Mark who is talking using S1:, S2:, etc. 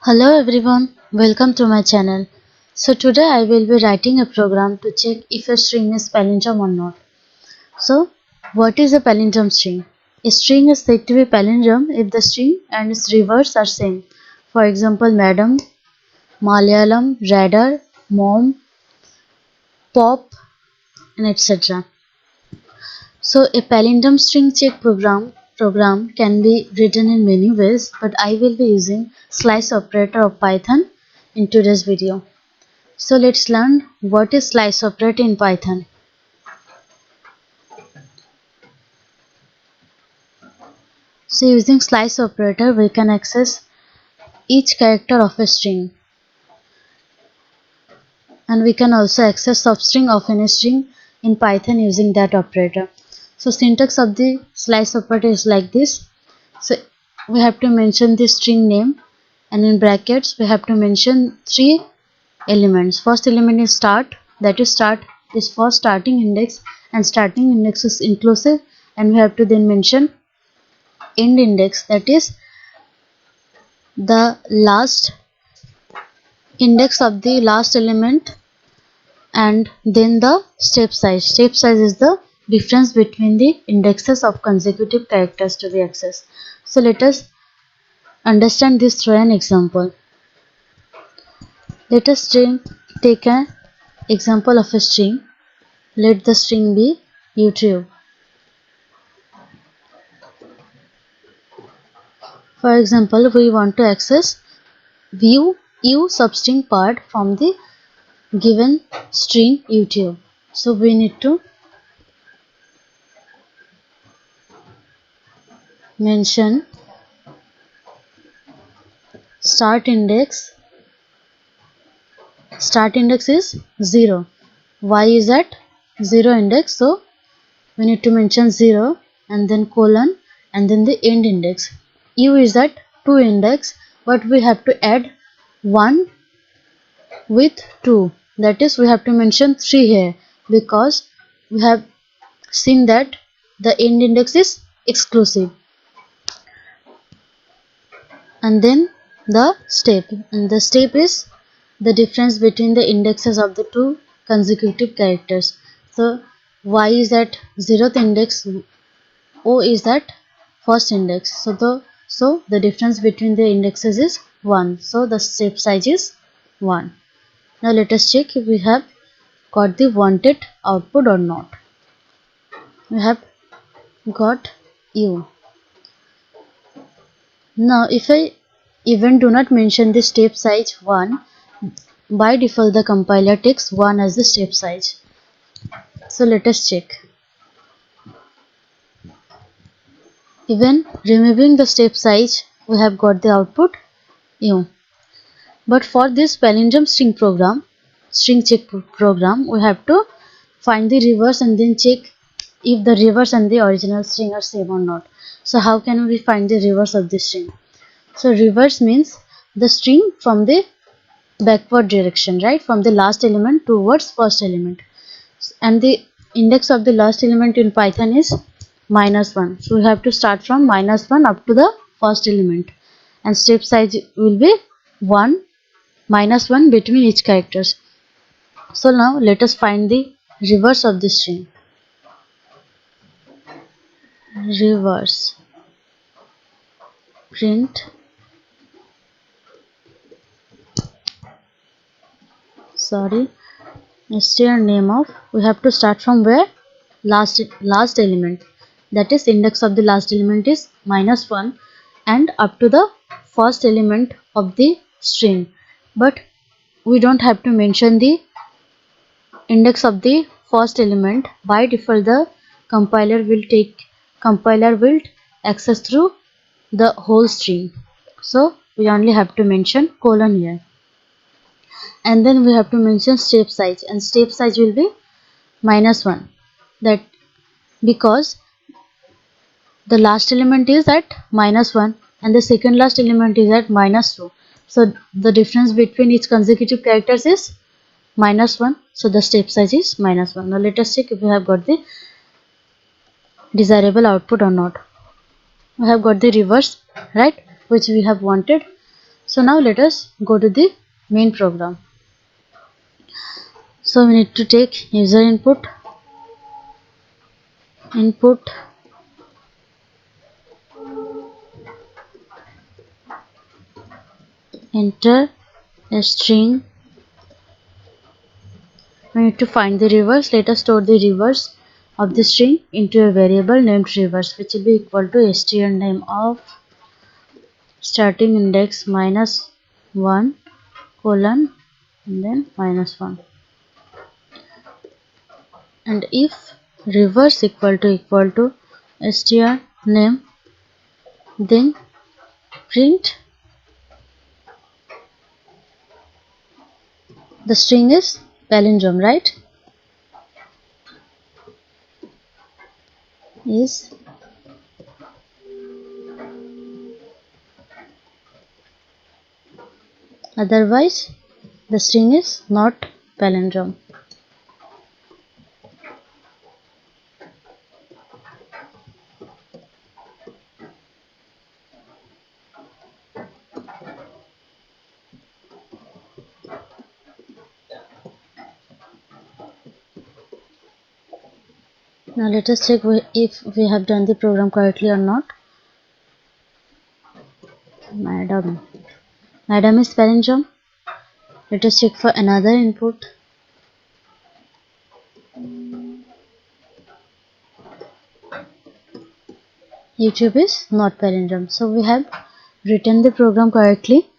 S1: Hello everyone, welcome to my channel. So today I will be writing a program to check if a string is palindrome or not. So what is a palindrome string? A string is said to be palindrome if the string and its reverse are same. For example, madam, Malayalam, radar, mom, pop, and etc. So a palindrome string check program can be written in many ways, but I will be using slice operator of Python in today's video. So let's learn what is slice operator in Python. So using slice operator we can access each character of a string, and we can also access substring of any string in Python using that operator. So syntax of the slice operator is like this. So we have to mention the string name, and in brackets we have to mention three elements. First element is start, that is start is for starting index, and starting index is inclusive, and we have to then mention end index, that is the last index of the last element, and then the step size. Step size is the difference between the indexes of consecutive characters to be accessed. So let us understand this through an example. Let us take an example of a string. Let the string be YouTube. For example, we want to access view u substring part from the given string YouTube. So we need to mention start index. Start index is 0. Why is that 0 index? So we need to mention 0 and then colon and then the end index. U is at 2 index, but we have to add 1 with 2. That is, we have to mention 3 here because we have seen that the end index is exclusive. And then the step, and the step is the difference between the indexes of the two consecutive characters. So y is at 0th index, o is at first index, so the difference between the indexes is 1, so the step size is 1. Now let us check if we have got the wanted output or not. We have got u. Now if I even do not mention the step size 1, by default the compiler takes 1 as the step size. So let us check. Even removing the step size, we have got the output u. But for this palindrome string check program, we have to find the reverse and then check if the reverse and the original string are same or not. So how can we find the reverse of the string? So reverse means the string from the backward direction, right? From the last element towards first element. And the index of the last element in Python is -1. So we have to start from -1 up to the first element. And step size will be 1, -1 between each characters. So now let us find the reverse of the string. Reverse. Print. Sorry. Str name of. We have to start from where? Last element. That is, index of the last element is -1 and up to the first element of the string. But we don't have to mention the index of the first element. By default the compiler will access through the whole string, so we only have to mention colon here. And then we have to mention step size, and step size will be -1, that because the last element is at -1 and the second last element is at -2, so the difference between each consecutive characters is -1, so the step size is -1. Now let us check if we have got the desirable output or not. We have got the reverse, right, which we have wanted. So now let us go to the main program. So we need to take user input, enter a string. We need to find the reverse. Let us store the reverse of the string into a variable named reverse, which will be equal to str name of starting index minus 1 colon and then minus 1. And if reverse equal to str name, then print the string is palindrome, right? Is otherwise the string is not palindrome. Now let us check if we have done the program correctly or not. Madam is palindrome. Let us check for another input. YouTube is not palindrome. So we have written the program correctly.